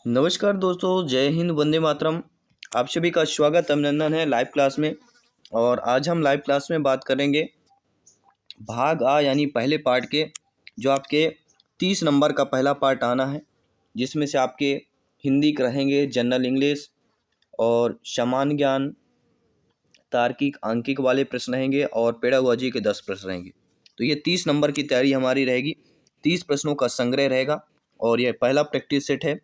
नमस्कार दोस्तों, जय हिंद, वंदे मातरम। आप सभी का स्वागत अभिनंदन है लाइव क्लास में। और आज हम लाइव क्लास में बात करेंगे भाग आ यानी पहले पार्ट के जो आपके 30 नंबर का पहला पार्ट आना है, जिसमें से आपके हिंदी के रहेंगे, जनरल इंग्लिश और सामान्य ज्ञान, तार्किक आंकिक वाले प्रश्न रहेंगे और पेडागोजी के 10 प्रश्न रहेंगे। तो ये 30 नंबर की तैयारी हमारी रहेगी। 30 प्रश्नों का संग्रह रहेगा और यह पहला प्रैक्टिस सेट है,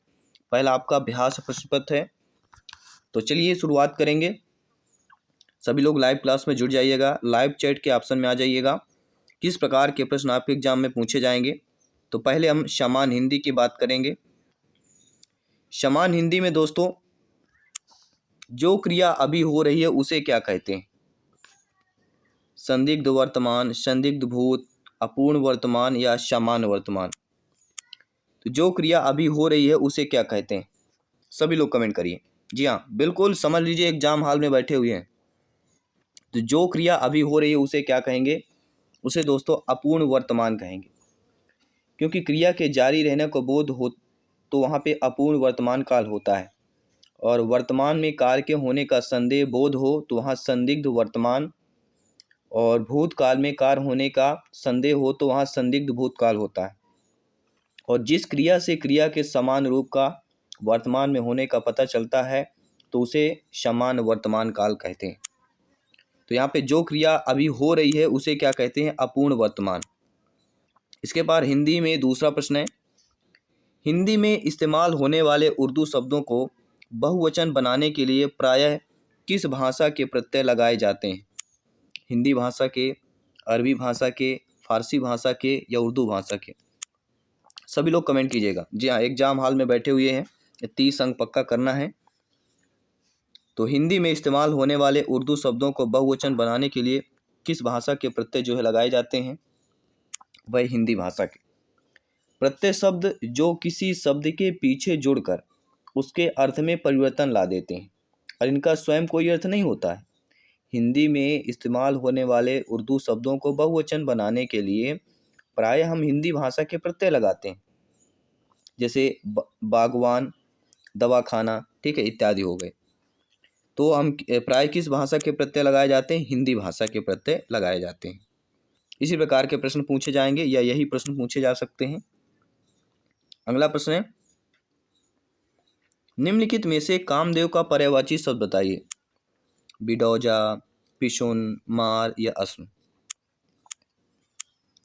पहला आपका अभ्यास प्रश्न पत्र है। तो चलिए शुरुआत करेंगे। सभी लोग लाइव क्लास में जुड़ जाइएगा, लाइव चैट के ऑप्शन में आ जाइएगा। किस प्रकार के प्रश्न आपके एग्जाम में पूछे जाएंगे, तो पहले हम सामान्य हिंदी की बात करेंगे। सामान्य हिंदी में दोस्तों, जो क्रिया अभी हो रही है उसे क्या कहते हैं? संदिग्ध वर्तमान, संदिग्ध भूत, अपूर्ण वर्तमान या सामान्य वर्तमान। तो जो क्रिया अभी हो रही है उसे क्या कहते हैं? सभी लोग कमेंट करिए। जी हाँ, बिल्कुल समझ लीजिए, एग्जाम हॉल में बैठे हुए हैं। तो जो क्रिया अभी हो रही है उसे क्या कहेंगे? उसे दोस्तों अपूर्ण वर्तमान कहेंगे, क्योंकि क्रिया के जारी रहने को बोध हो तो वहाँ पे अपूर्ण वर्तमान काल होता है। और वर्तमान में कार्य के होने का संदेह बोध हो तो वहाँ संदिग्ध वर्तमान, और भूतकाल में कार्य होने का संदेह हो तो वहाँ संदिग्ध भूतकाल होता है। और जिस क्रिया से क्रिया के समान रूप का वर्तमान में होने का पता चलता है तो उसे समान वर्तमान काल कहते हैं। तो यहाँ पे जो क्रिया अभी हो रही है उसे क्या कहते हैं? अपूर्ण वर्तमान। इसके बाद हिंदी में दूसरा प्रश्न है, हिंदी में इस्तेमाल होने वाले उर्दू शब्दों को बहुवचन बनाने के लिए प्रायः किस भाषा के प्रत्यय लगाए जाते हैं? हिंदी भाषा के, अरबी भाषा के, फारसी भाषा के या उर्दू भाषा के? सभी लोग कमेंट कीजिएगा। जी हाँ, एग्जाम हॉल में बैठे हुए हैं, 30 अंक पक्का करना है। तो हिंदी में इस्तेमाल होने वाले उर्दू शब्दों को बहुवचन बनाने के लिए किस भाषा के प्रत्यय जो है लगाए जाते हैं? वह हिंदी भाषा के। प्रत्यय शब्द जो किसी शब्द के पीछे जुड़कर उसके अर्थ में परिवर्तन ला देते हैं और इनका स्वयं कोई अर्थ नहीं होता है। हिंदी में इस्तेमाल होने वाले उर्दू शब्दों को बहुवचन बनाने के लिए प्रायः हम हिंदी भाषा के प्रत्यय लगाते हैं, जैसे बागवान, दवाखाना, ठीक है, इत्यादि हो गए। तो हम प्राय किस भाषा के प्रत्यय लगाए जाते हैं? हिंदी भाषा के प्रत्यय लगाए जाते हैं। इसी प्रकार के प्रश्न पूछे जाएंगे या यही प्रश्न पूछे जा सकते हैं। अगला प्रश्न है, निम्नलिखित में से कामदेव का पर्यायवाची शब्द बताइए। बिडौजा, पिशुन, मार या अस्म।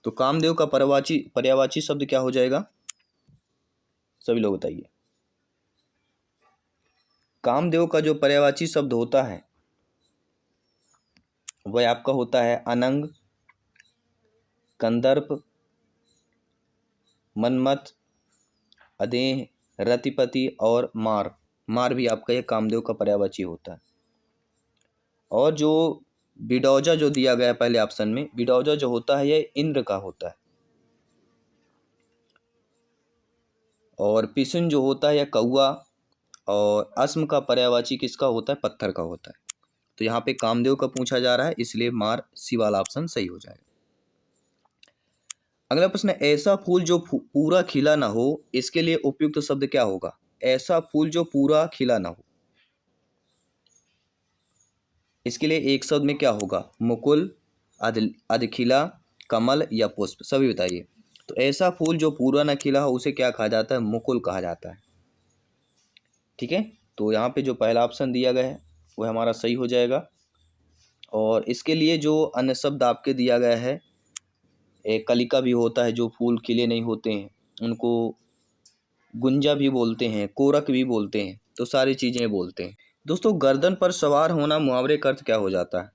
तो कामदेव का पर्यायवाची शब्द क्या हो जाएगा? सभी लोग बताइए। कामदेव का जो पर्यायवाची शब्द होता है वह आपका होता है अनंग, कंदर्प, मनमत, अदेह, रतिपति और मार। मार भी आपका यह कामदेव का पर्यायवाची होता है। और जो बिडौजा जो दिया गया है पहले ऑप्शन में, बिडौजा जो होता है यह इंद्र का होता है। और पिसुन जो होता है यह कौआ, और अस्म का पर्यायवाची किसका होता है? पत्थर का होता है। तो यहाँ पे कामदेव का पूछा जा रहा है, इसलिए मार सी वाला ऑप्शन सही हो जाएगा। अगला प्रश्न है, ऐसा फूल जो पूरा खिला ना हो, इसके लिए उपयुक्त शब्द क्या होगा? ऐसा फूल जो पूरा खिला ना हो, इसके लिए एक शब्द में क्या होगा? मुकुल, अधखिला, कमल या पुष्प? सभी बताइए। तो ऐसा फूल जो पूरा न खिला हो उसे क्या कहा जाता है? मुकुल कहा जाता है। ठीक है, तो यहाँ पे जो पहला ऑप्शन दिया गया है वह हमारा सही हो जाएगा। और इसके लिए जो अन्य शब्द आपके दिया गया है, एक कलिका भी होता है, जो फूल खिले नहीं होते हैं उनको गुंजा भी बोलते हैं, कोरक भी बोलते हैं, तो सारी चीज़ें बोलते हैं। दोस्तों, गर्दन पर सवार होना मुहावरे का अर्थ क्या हो जाता है?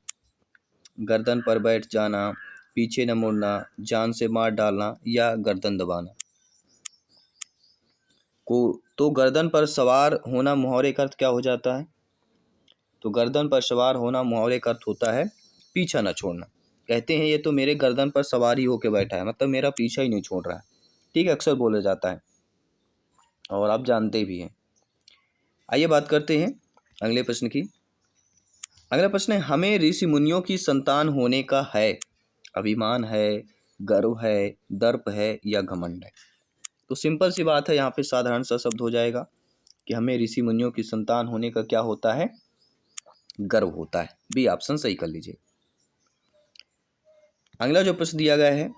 गर्दन पर बैठ जाना, पीछे न मुड़ना, जान से मार डालना या गर्दन दबाना। तो गर्दन पर सवार होना मुहावरे का अर्थ क्या हो जाता है? तो गर्दन पर सवार होना मुहावरे का अर्थ होता है पीछा न छोड़ना। कहते हैं ये तो मेरे गर्दन पर सवार ही होकर बैठा है, मतलब मेरा पीछा ही नहीं छोड़ रहा है। ठीक है, अक्सर बोला जाता है और आप जानते भी हैं। आइए बात करते हैं अगले प्रश्न की। अगला प्रश्न है, हमें ऋषि मुनियों की संतान होने का है, अभिमान है, गर्व है, दर्प है या घमंड है? तो सिंपल सी बात है, यहाँ पे साधारण सा शब्द हो जाएगा, कि हमें ऋषि मुनियों की संतान होने का क्या होता है, गर्व होता है। बी ऑप्शन सही कर लीजिए। अगला जो प्रश्न दिया गया है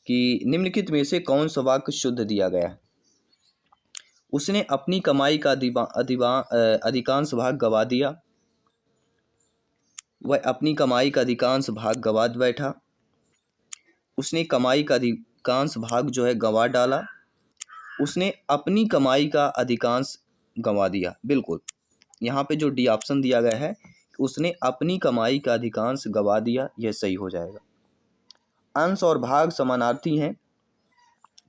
कि निम्नलिखित में से कौन सा वाक्य शुद्ध दिया गया है। उसने अपनी कमाई का अधिकांश भाग गवा दिया, वह अपनी कमाई का अधिकांश भाग गवा बैठा, उसने कमाई का अधिकांश भाग जो है गवा डाला, उसने अपनी कमाई का अधिकांश गंवा दिया। बिल्कुल, यहाँ पे जो डी ऑप्शन दिया गया है, उसने अपनी कमाई का अधिकांश गंवा दिया, यह सही हो जाएगा। अंश और भाग समानार्थी हैं,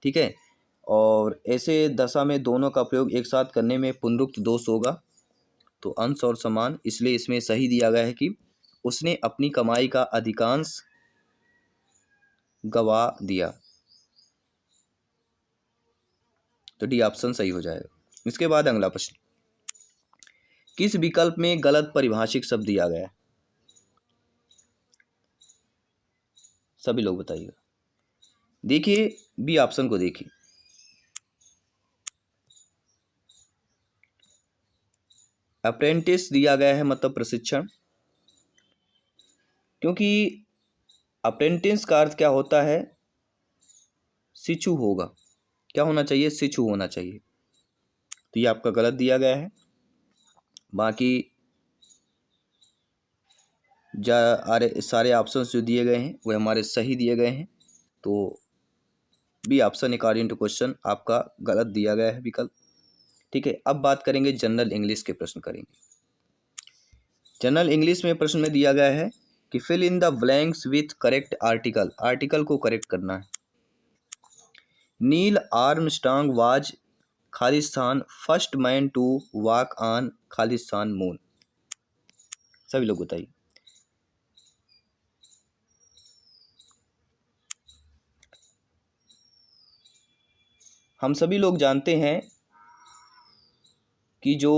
ठीक है, और ऐसे दशा में दोनों का प्रयोग एक साथ करने में पुनरुक्त दोष होगा, तो अंश और समान, इसलिए इसमें सही दिया गया है कि उसने अपनी कमाई का अधिकांश गंवा दिया, तो डी ऑप्शन सही हो जाएगा। इसके बाद अगला प्रश्न, किस विकल्प में गलत परिभाषिक शब्द दिया गया है। सभी लोग बताइएगा। देखिए बी ऑप्शन को देखिए, अप्रेंटिस दिया गया है, मतलब प्रशिक्षण, क्योंकि अप्रेंटिस का अर्थ क्या होता है, शिशु होगा, क्या होना चाहिए, शिशु होना चाहिए, तो ये आपका गलत दिया गया है। बाकी सारे ऑप्शन जो दिए गए हैं वो हमारे सही दिए गए हैं, तो B option according to question आपका गलत दिया गया है विकल्प, ठीक है। अब बात करेंगे जनरल इंग्लिश के प्रश्न करेंगे। जनरल इंग्लिश में प्रश्न में दिया गया है कि fill in the blanks with correct article, article को करेक्ट करना है। Neil Armstrong was Khalistan first man to walk on Khalistan moon, सभी लोग बताइए। हम सभी लोग जानते हैं कि जो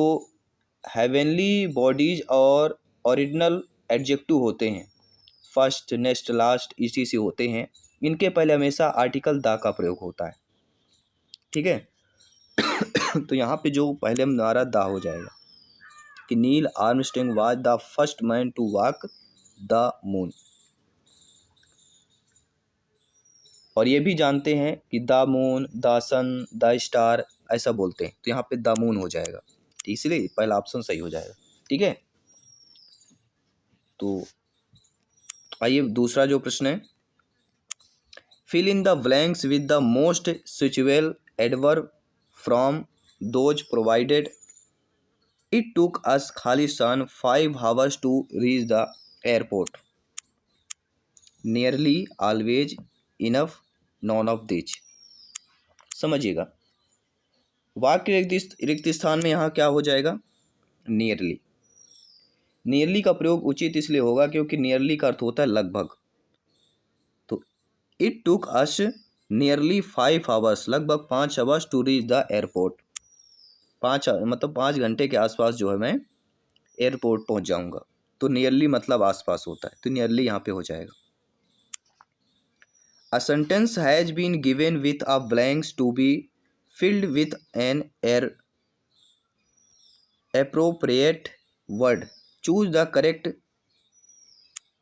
हेवनली बॉडीज और ओरिजिनल एडजेक्टिव होते हैं, फर्स्ट, नेक्स्ट, लास्ट, इसी से होते हैं, इनके पहले हमेशा आर्टिकल द का प्रयोग होता है, ठीक है। तो यहाँ पे जो पहले हमारा द हो जाएगा कि Neil Armstrong was the first man to walk the moon, और ये भी जानते हैं कि the moon, the sun, the star ऐसा बोलते हैं, तो यहाँ पे द मून हो जाएगा, इसलिए पहला ऑप्शन सही हो जाएगा, ठीक है। तो आइए दूसरा जो प्रश्न है, fill in the blanks with the most suitable adverb from those provided. It took us खालिस्तान 5 hours to reach the airport. Nearly, always, enough, none of which. समझिएगा, वाक्य रिक्त स्थान में यहाँ क्या हो जाएगा, नियरली। नियरली का प्रयोग उचित इसलिए होगा क्योंकि नियरली का अर्थ होता है लगभग, तो it took us nearly 5 hours, लगभग 5 hours to reach the airport, 5 घंटे के आसपास जो है मैं एयरपोर्ट पहुंच जाऊंगा, तो नियरली मतलब आसपास होता है, तो नियरली यहाँ पे हो जाएगा। A sentence has been given with a blanks to be filled with an appropriate word. Choose the correct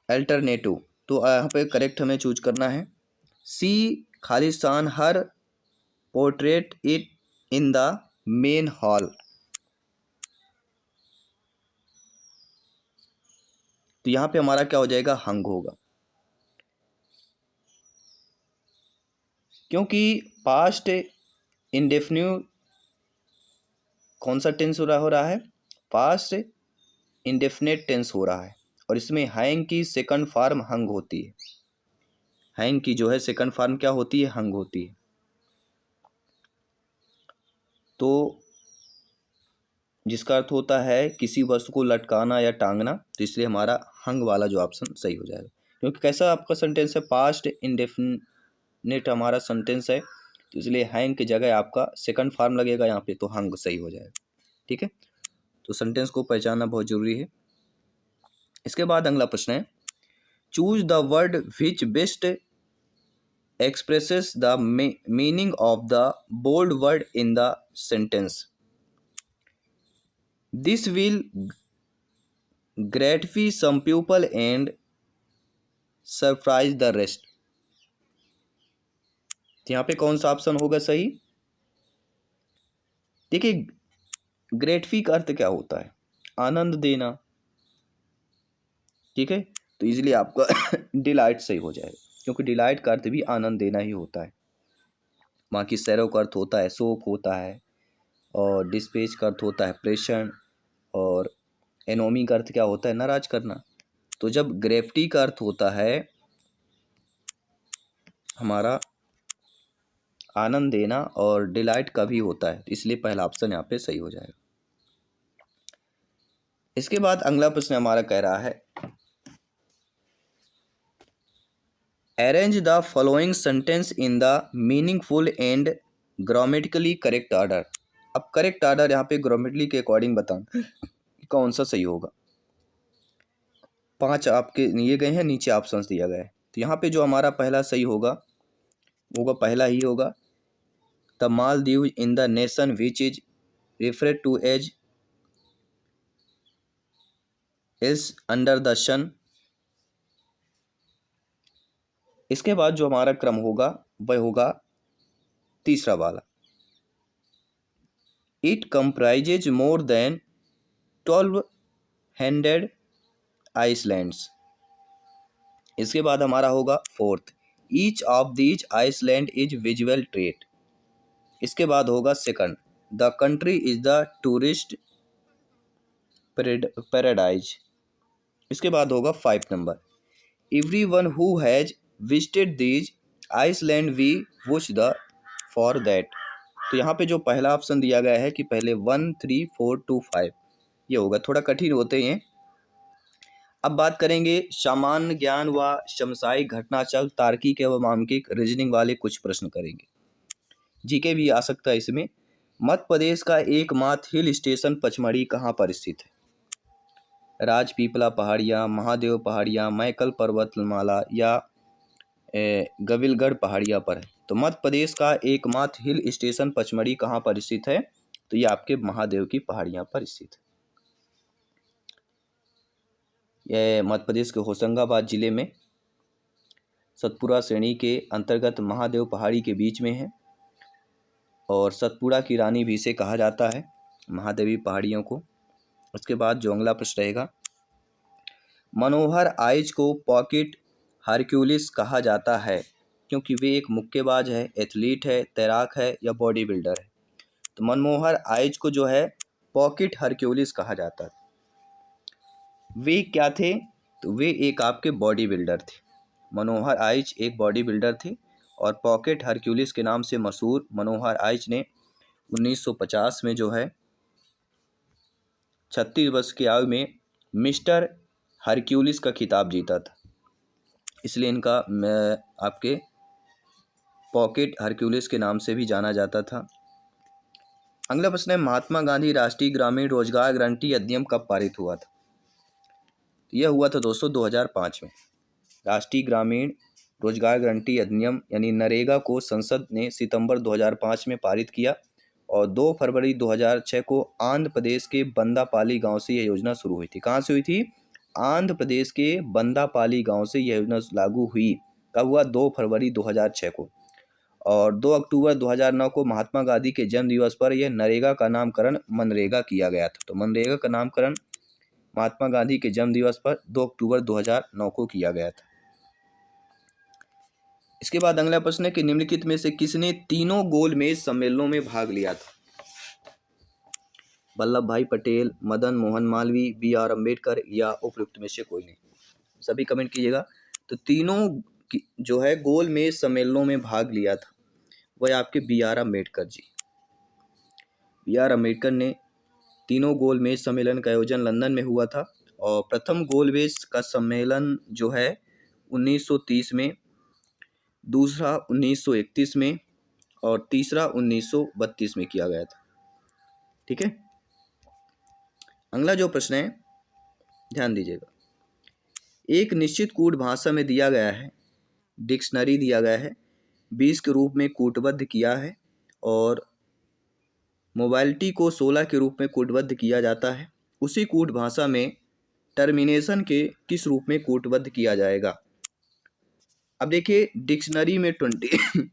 alternative. तो यहाँ पे करेक्ट हमें चूज करना है। सी खालिस्तान her portrait it in the main hall, तो यहाँ पे हमारा क्या हो जाएगा, हंग होगा, क्योंकि पास्ट इंडेफिनिट कौन सा टेंस हो रहा है, पास्ट इंडेफिनिट टेंस हो रहा है, और इसमें हैंग की सेकंड फॉर्म हंग होती है, हैंग की जो है सेकंड फॉर्म क्या होती है, हंग होती है, तो जिसका अर्थ होता है किसी वस्तु को लटकाना या टांगना, तो इसलिए हमारा हंग वाला जो ऑप्शन सही हो जाएगा, क्योंकि कैसा आपका सेंटेंस है, पास्ट इंडेफिनिट हमारा सेंटेंस है, तो इसलिए हैंग की जगह आपका सेकंड फॉर्म लगेगा यहाँ पे, तो हंग सही हो जाएगा, ठीक है। तो सेंटेंस को पहचानना बहुत जरूरी है। इसके बाद अगला प्रश्न है, choose the word which best expresses the meaning of the bold word in the sentence. This will gratify some people and surprise the rest. यहाँ पे कौन सा ऑप्शन होगा सही? देखिए, ग्रेटिफी का अर्थ क्या होता है? आनंद देना। ठीक है, तो इजीली आपका डिलाइट सही हो जाएगा, क्योंकि डिलाइट का अर्थ भी आनंद देना ही होता है। बाकी सैरो का अर्थ होता है शोक होता है, और डिस्पेच का अर्थ होता है प्रेषण, और एनोमी का अर्थ क्या होता है? नाराज करना। तो जब ग्रेविटी का अर्थ होता है हमारा आनंद देना, और डिलाइट का भी होता है, इसलिए पहला ऑप्शन यहाँ पे सही हो जाएगा। इसके बाद अगला प्रश्न हमारा कह रहा है, arrange the following sentence in the meaningful and grammatically correct order. अब करेक्ट ऑर्डर यहाँ पे ग्रामेटिकली के अकॉर्डिंग बताना कौन सा सही होगा। 5 आपके दिए गए हैं, नीचे ऑप्शंस दिया गया है। तो यहाँ पे जो हमारा पहला सही होगा वो पहला ही होगा, the Maldives in the nation which is referred to as is under the sun। इसके बाद जो हमारा क्रम होगा वह होगा तीसरा वाला, it comprises more than 1200 islands. इसके बाद हमारा होगा fourth, each of these island is visual trait. इसके बाद होगा second, the country is the tourist paradise. इसके बाद होगा 5 number, everyone who has visited these Iceland we wish the for that। तो यहाँ पे जो पहला ऑप्शन दिया गया है कि पहले 1 3 4 2 5 ये होगा, थोड़ा कठिन होते हैं। अब बात करेंगे सामान्य ज्ञान व शमसाई घटनाचक्र तार्किक एवं आंकिक रीजनिंग वाले कुछ प्रश्न करेंगे। जीके भी आ सकता है इसमें। मध्य प्रदेश का एकमात्र हिल स्टेशन पचमढ़ी कहाँ पर स्थित है? राजपीपला पहाड़ियाँ, महादेव पहाड़ियाँ, मैकल पर्वतमाला या गविलगढ़ पहाड़ियाँ पर है। तो मध्य प्रदेश का एकमात्र हिल स्टेशन पचमढ़ी कहाँ पर स्थित है? तो ये आपके महादेव की पहाड़ियाँ पर स्थित है। यह मध्य प्रदेश के होशंगाबाद जिले में सतपुड़ा श्रेणी के अंतर्गत महादेव पहाड़ी के बीच में है, और सतपुड़ा की रानी भी इसे कहा जाता है, महादेवी पहाड़ियों को। उसके बाद जो अगला प्रश्न रहेगा, मनोहर आइच को पॉकेट हरक्यूलिस कहा जाता है क्योंकि वे एक मुक्केबाज है, एथलीट है, तैराक है या बॉडी बिल्डर है। तो मनमोहर आइच को जो है पॉकेट हरक्यूलिस कहा जाता है। वे क्या थे? तो वे एक आपके बॉडी बिल्डर थे। मनोहर आइच एक बॉडी बिल्डर थे, और पॉकेट हरक्यूलिस के नाम से मशहूर मनोहर आइच ने 1950 में जो है 36 वर्ष की आयु में मिस्टर हरक्यूलिस का खिताब जीता था, इसलिए इनका आपके पॉकेट हरक्यूलिस के नाम से भी जाना जाता था। अगला प्रश्न है, महात्मा गांधी राष्ट्रीय ग्रामीण रोजगार गारंटी अधिनियम कब पारित हुआ था? यह हुआ था दोस्तों 2005 में। राष्ट्रीय ग्रामीण रोजगार गारंटी अधिनियम यानी नरेगा को संसद ने सितंबर 2005 में पारित किया, और 2 फरवरी 2006 को आंध्र प्रदेश के बंदापाली गांव से यह योजना शुरू हुई थी। कहाँ से हुई थी? आंध्र प्रदेश के बंदापाली गांव से यह योजना लागू हुई। कब हुआ? 2 फरवरी 2006 को। और 2 अक्टूबर 2009 को महात्मा गांधी के जन्म दिवस पर यह नरेगा का नामकरण मनरेगा किया गया था। तो मनरेगा का नामकरण महात्मा गांधी के जन्म दिवस पर 2 अक्टूबर 2009 को किया गया था। इसके बाद अगला प्रश्न है कि निम्नलिखित में से किसने तीनों गोलमेज सम्मेलनों में भाग लिया था? वल्लभ भाई पटेल, मदन मोहन मालवीय, BR अम्बेडकर या उपयुक्त में से कोई नहीं? सभी कमेंट कीजिएगा। तो तीनों जो है गोलमेज सम्मेलनों में भाग लिया था वह आपके BR अम्बेडकर जी। BR अम्बेडकर ने तीनों गोलमेज सम्मेलन का आयोजन लंदन में हुआ था, और प्रथम गोलमेज का सम्मेलन जो है 1930 में, दूसरा 1931 में, और तीसरा 1932 में किया गया था। ठीक है, अगला जो प्रश्न है ध्यान दीजिएगा, एक निश्चित कूट भाषा में दिया गया है, डिक्शनरी दिया गया है, 20 के रूप में कूटबद्ध किया है, और मोबाइलिटी को 16 के रूप में कूटबद्ध किया जाता है, उसी कूट भाषा में टर्मिनेशन के किस रूप में कूटबद्ध किया जाएगा? अब देखिए डिक्शनरी में 20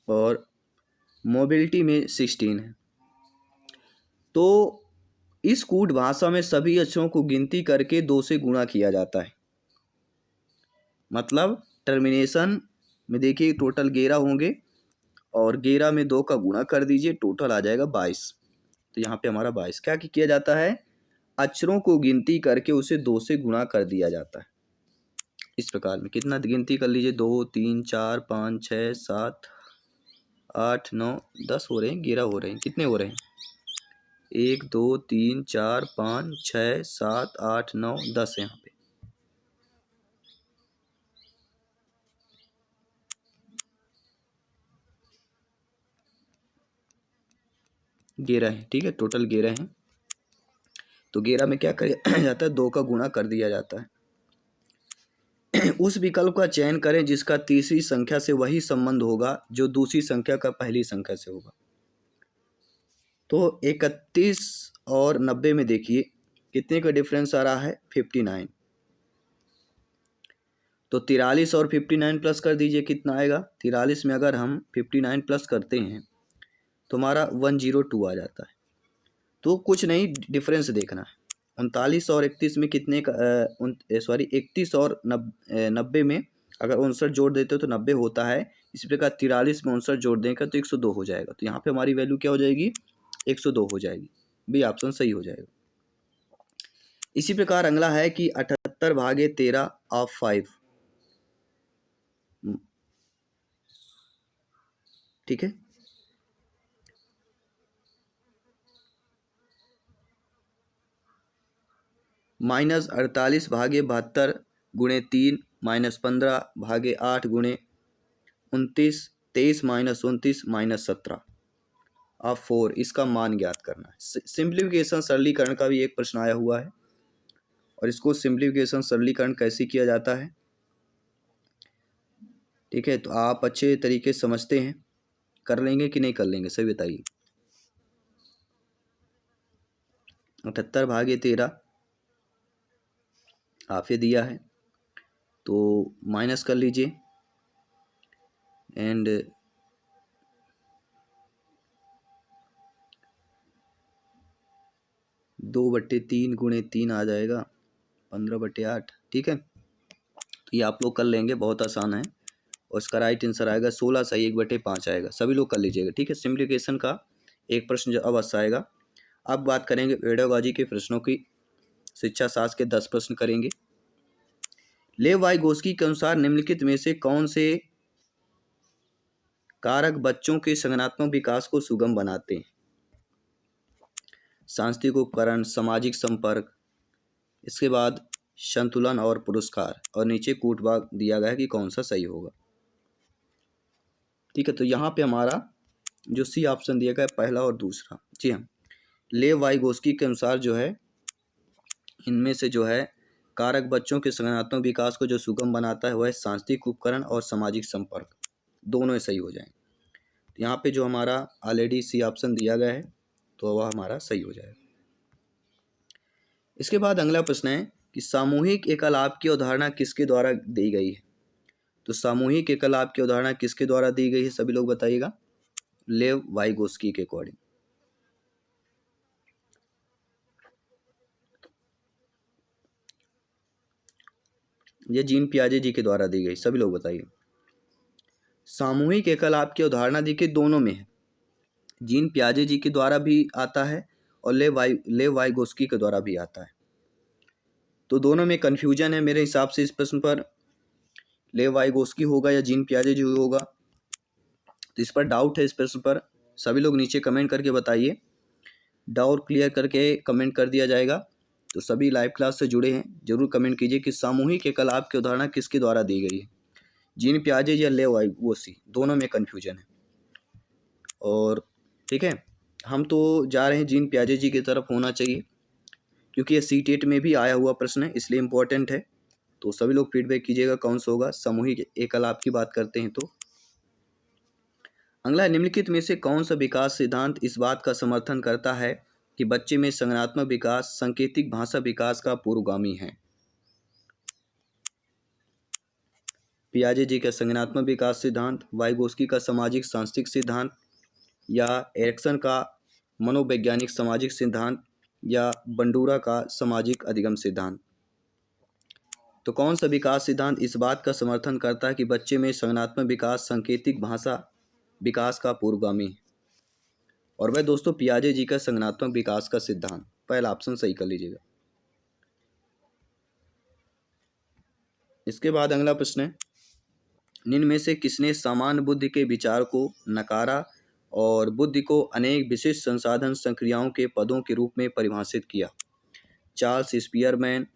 और मोबिलिटी में 16 है। तो इस कूट भाषा में सभी अक्षरों को गिनती करके 2 से गुणा किया जाता है। मतलब टर्मिनेशन में देखिए टोटल 11 होंगे और 11 में 2 का गुणा कर दीजिए, टोटल आ जाएगा 22। तो यहाँ पे हमारा 22 क्या किया जाता है? अक्षरों को गिनती करके उसे 2 से गुणा कर दिया जाता है। इस प्रकार में कितना गिनती कर लीजिए, 2 3 4 5 6 7 8 9 10 हो रहे हैं, 11 हो रहे हैं, कितने हो रहे हैं? 1 2 3 4 5 6 7 8 9 10 यहाँ पे। गेरा है, ठीक है, टोटल 11 हैं। तो 11 में क्या किया जाता है? 2 का गुणा कर दिया जाता है। उस विकल्प का चयन करें जिसका तीसरी संख्या से वही संबंध होगा जो दूसरी संख्या का पहली संख्या से होगा। तो 31 और 90 में देखिए कितने का डिफरेंस आ रहा है? 59। तो 43 और 59 प्लस कर दीजिए, कितना आएगा? 43 में अगर हम 59 प्लस करते हैं तो हमारा 102 आ जाता है। तो कुछ नहीं, डिफरेंस देखना है। 39 और 31 में कितने का 31 और 90 में अगर 59 जोड़ देते हो तो 90 होता है। इसी प्रकार 43 में 59 जोड़ देंगे तो 102 हो जाएगा। तो यहाँ पे हमारी वैल्यू क्या हो जाएगी? 102 हो जाएगी। बी ऑप्शन सही हो जाएगा। इसी प्रकार अगला है कि 78 भागे 13 ऑफ 5, ठीक है। माइनस 48 भागे 72 गुणे 3 माइनस 15 भागे 8 गुणे 29, 23 माइनस 29 माइनस 17 ऑफ 4, इसका मान ज्ञात करना है। सिंप्लीफिकेशन सरलीकरण का भी एक प्रश्न आया हुआ है और इसको सिंप्लीफिकेशन सरलीकरण कैसे किया जाता है, ठीक है। तो आप अच्छे तरीके से समझते हैं, कर लेंगे कि नहीं कर लेंगे, सही बताइए। 78 भागे 13 आपने दिया है तो माइनस कर लीजिए एंड 2/3 गुणे 3 आ जाएगा 15/8, ठीक है। तो ये आप लोग कर लेंगे, बहुत आसान है। और इसका राइट आंसर आएगा 16 सही 1/5 आएगा। सभी लोग कर लीजिएगा, ठीक है। सिंप्लीफिकेशन का एक प्रश्न जो अवश्य आएगा। अब बात करेंगे पेडागोजी के प्रश्नों की। शिक्षा शास्त्र के 10 प्रश्न करेंगे। लेव वाइगोस्की के अनुसार निम्नलिखित में से कौन से कारक बच्चों के संज्ञानात्मक विकास को सुगम बनाते हैं? सांस्कृतिक उपकरण, सामाजिक संपर्क, इसके बाद संतुलन और पुरस्कार, और नीचे कूटभाग दिया गया है कि कौन सा सही होगा, ठीक है। तो यहाँ पे हमारा जो सी ऑप्शन दिया गया है पहला और दूसरा, जी हाँ। लेव वाइगोस्की के अनुसार जो है इनमें से जो है कारक बच्चों के संज्ञानात्मक विकास को जो सुगम बनाता है वह है सांस्कृतिक उपकरण और सामाजिक संपर्क, दोनों सही हो जाएंगे। तो यहाँ पे जो हमारा ऑलरेडी सी ऑप्शन दिया गया है तो वह हमारा सही हो जाएगा। इसके बाद अगला प्रश्न है कि सामूहिक एकलाभ की अवधारणा किसके द्वारा दी गई है? तो सामूहिक एकलाभ की अवधारणा किसके द्वारा दी गई है, सभी लोग बताइएगा। लेव वाइगोस्की के अकॉर्डिंग। ये जीन पियाजे जी के द्वारा दी गई, सभी लोग बताइए। सामूहिक एकलाभ की अवधारणा देखिए दोनों में है, जीन पियाजे जी के द्वारा भी आता है और लेव वाइगोस्की के द्वारा भी आता है। तो दोनों में कन्फ्यूजन है मेरे हिसाब से। इस प्रश्न पर लेव वाइगोस्की होगा या जीन पियाजे जी होगा, तो इस पर डाउट है। इस प्रश्न पर सभी लोग नीचे कमेंट करके बताइए, डाउट क्लियर करके कमेंट कर दिया जाएगा। तो सभी लाइव क्लास से जुड़े हैं जरूर कमेंट कीजिए कि सामूहिक एकलाभ की अवधारणा किसके द्वारा दी गई है, जीन पियाजे या लेव वाइगोस्की, दोनों में कन्फ्यूजन है। और ठीक है, हम तो जा रहे हैं जीन पियाजे जी की तरफ होना चाहिए, क्योंकि ये सीटेट में भी आया हुआ प्रश्न है इसलिए इम्पोर्टेंट है। तो सभी लोग फीडबैक कीजिएगा कौन सा होगा। सामूहिक एकलाभ की बात करते हैं तो अगला, निम्नलिखित में से कौन सा विकास सिद्धांत इस बात का समर्थन करता है कि बच्चे में संज्ञानात्मक विकास सांकेतिक भाषा विकास का पूर्वगामी है? पियाजे जी का संज्ञानात्मक विकास सिद्धांत, वाइगोस्की का सामाजिक सांस्कृतिक सिद्धांत, या एरिक्सन का मनोवैज्ञानिक सामाजिक सिद्धांत, या बंडूरा का सामाजिक अधिगम सिद्धांत? तो कौन सा विकास सिद्धांत इस बात का समर्थन करता है कि बच्चे में संज्ञानात्मक विकास सांकेतिक भाषा विकास का पूर्वगामी है? और वह दोस्तों पियाजे जी का संज्ञानात्मक विकास का सिद्धांत। पहला ऑप्शन सही कर लीजिएगा। इसके बाद अगला प्रश्न है, निम्न में से किसने सामान्य बुद्धि के विचार को नकारा और बुद्धि को अनेक विशिष्ट संसाधन संक्रियाओं के पदों के रूप में परिभाषित किया? Charles Spearman,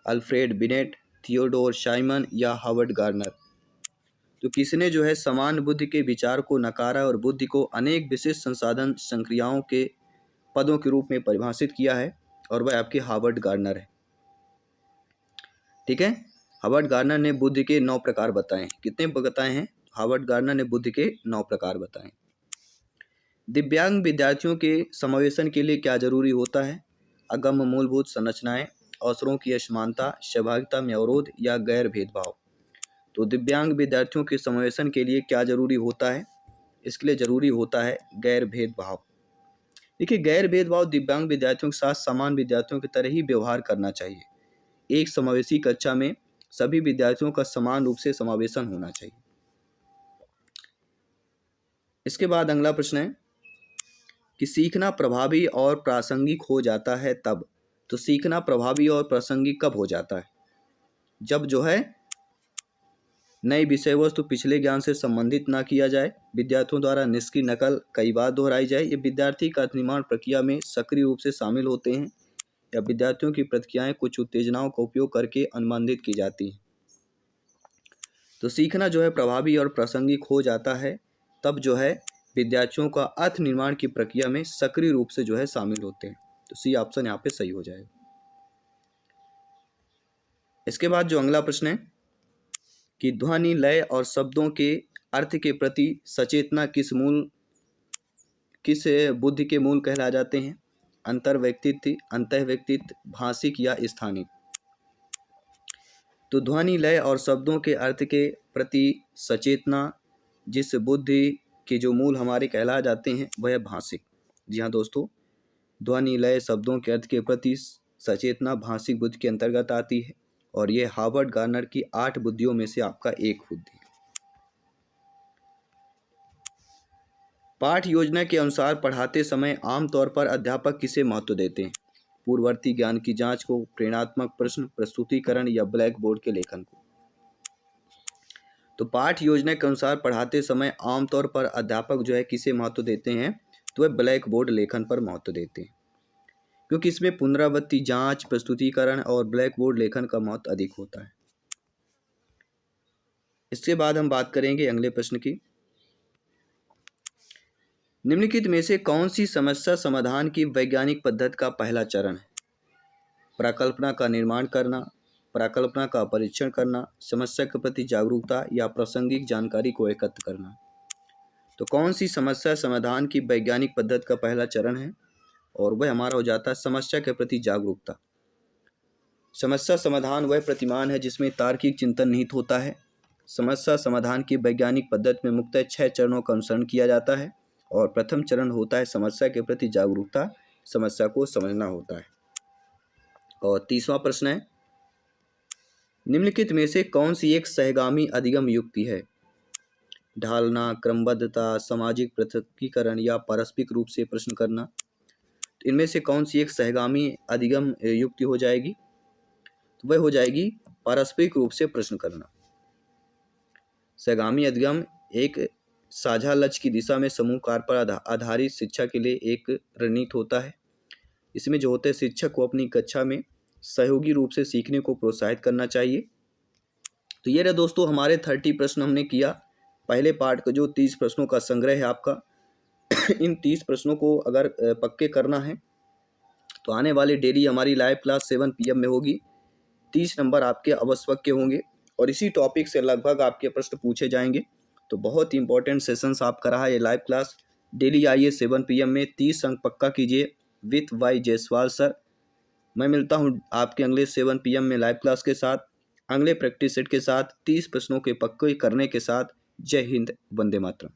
Alfred Binet, Theodore Simon, या हार्वर्ड गार्नर? तो किसने जो है समान बुद्धि के विचार को नकारा और बुद्धि को अनेक विशिष्ट संसाधन संक्रियाओं के पदों के रूप में परिभाषित किया है? और वह आपके हार्वर्ड गार्नर है। ठीक है, हार्वर्ड गार्नर ने बुद्धि के 9 प्रकार बताए हैं। कितने बताए हैं? हार्वर्ड गार्नर ने बुद्धि के 9 प्रकार बताए। दिव्यांग विद्यार्थियों के समावेशन के लिए क्या जरूरी होता है? अगम्य मूलभूत संरचनाएं, अवसरों की असमानता, सहभागिता में अवरोध, या गैर भेदभाव? तो दिव्यांग विद्यार्थियों के समावेशन के लिए क्या जरूरी होता है? इसके लिए जरूरी होता है गैर भेदभाव। देखिए, गैर भेदभाव दिव्यांग विद्यार्थियों के साथ समान विद्यार्थियों की तरह ही व्यवहार करना चाहिए। एक समावेशी कक्षा में सभी विद्यार्थियों का समान रूप से समावेशन होना चाहिए। इसके बाद अगला प्रश्न है कि सीखना प्रभावी और प्रासंगिक हो जाता है तब। तो सीखना प्रभावी और प्रासंगिक कब हो जाता है? जब जो है नई विषय वस्तु पिछले ज्ञान से संबंधित ना किया जाए, विद्यार्थियों द्वारा निष्क्रिय नकल कई बार दोहराई जाए, या विद्यार्थी का निर्माण प्रक्रिया में सक्रिय रूप से शामिल होते हैं, या विद्यार्थियों की प्रतिक्रियाएं कुछ उत्तेजनाओं का उपयोग करके अनुमानित की जाती हैं। तो सीखना जो है प्रभावी और प्रासंगिक हो जाता है तब जो है विद्यार्थियों का अर्थ निर्माण की प्रक्रिया में सक्रिय रूप से जो है शामिल होते हैं। तो सी ऑप्शन यहाँ पे सही हो जाएगा। इसके बाद जो अगला प्रश्न है कि ध्वनि, लय और शब्दों के अर्थ के प्रति सचेतना किस बुद्धि के मूल कहला जाते हैं? अंतर्व्यक्तित्व, अंतःव्यक्तित्व, भाषिक, या स्थानिक? तो ध्वनि, लय और शब्दों के अर्थ के प्रति सचेतना जिस बुद्धि के जो मूल हमारे कहला जाते हैं वह है भाषिक। जी हाँ दोस्तों, ध्वनि, लय, शब्दों के अर्थ के प्रति सचेतना भाषिक बुद्धि के अंतर्गत आती है, और ये हार्वर्ड गार्नर की 8 बुद्धियों में से आपका एक बुद्धि है। पाठ योजना के अनुसार पढ़ाते समय आमतौर पर अध्यापक किसे महत्व देते हैं? पूर्ववर्ती ज्ञान की जांच को, प्रेरणात्मक प्रश्न, प्रस्तुतिकरण, या ब्लैक बोर्ड के लेखन को? तो पाठ योजना के अनुसार पढ़ाते समय आमतौर पर अध्यापक जो है किसे महत्व देते हैं? तो वह ब्लैक बोर्ड लेखन पर महत्व देते हैं, क्योंकि इसमें पुनरावृत्ति, जांच, प्रस्तुतिकरण और ब्लैक बोर्ड लेखन का महत्व अधिक होता है। इसके बाद हम बात करेंगे अगले प्रश्न की। निम्नलिखित में से कौन सी समस्या समाधान की वैज्ञानिक पद्धति का पहला चरण है? प्राकल्पना का निर्माण करना, प्राकल्पना का परीक्षण करना, समस्या के प्रति जागरूकता, या प्रासंगिक जानकारी को एकत्र करना? तो कौन सी समस्या समाधान की वैज्ञानिक पद्धति का पहला चरण है? और वह हमारा हो जाता है समस्या के प्रति जागरूकता। समस्या समाधान वह प्रतिमान है जिसमें तार्किक चिंतन निहित होता है। समस्या समाधान की वैज्ञानिक पद्धति में मुख्यतः 6 चरणों का अनुसरण किया जाता है, और प्रथम चरण होता है समस्या के प्रति जागरूकता, समस्या को समझना होता है। और तीसरा प्रश्न है, निम्नलिखित में से कौन सी एक सहगामी अधिगम युक्ति है? ढालना, क्रमबद्धता, सामाजिक पृथकीकरण, या पारस्परिक रूप से प्रश्न करना? तो इनमें से कौन सी एक सहगामी अधिगम युक्ति हो जाएगी? तो वह हो जाएगी पारस्परिक रूप से प्रश्न करना। सहगामी अधिगम एक साझा लक्ष्य की दिशा में समूह कार्य पर आधारित शिक्षा के लिए एक रणनीति होता है। इसमें जो होता है शिक्षक को अपनी कक्षा में सहयोगी रूप से सीखने को प्रोत्साहित करना चाहिए। तो ये रहे दोस्तों हमारे 30 प्रश्न हमने किया। पहले पार्ट का जो 30 प्रश्नों का संग्रह है आपका इन 30 प्रश्नों को अगर पक्के करना है तो आने वाली डेली हमारी लाइव क्लास 7 PM में होगी। 30 नंबर आपके अवश्य के होंगे और इसी टॉपिक से लगभग आपके प्रश्न पूछे जाएंगे। तो बहुत ही इंपॉर्टेंट सेशंस आपका रहा ये लाइव क्लास। डेली आइए 7 PM में, 30 अंक पक्का कीजिए विथ वाई जायसवाल सर। मैं मिलता हूँ आपके अगले 7 PM में लाइव क्लास के साथ, अगले प्रैक्टिस सेट के साथ, 30 प्रश्नों के पक्के करने के साथ। जय हिंद, वंदे मातरम।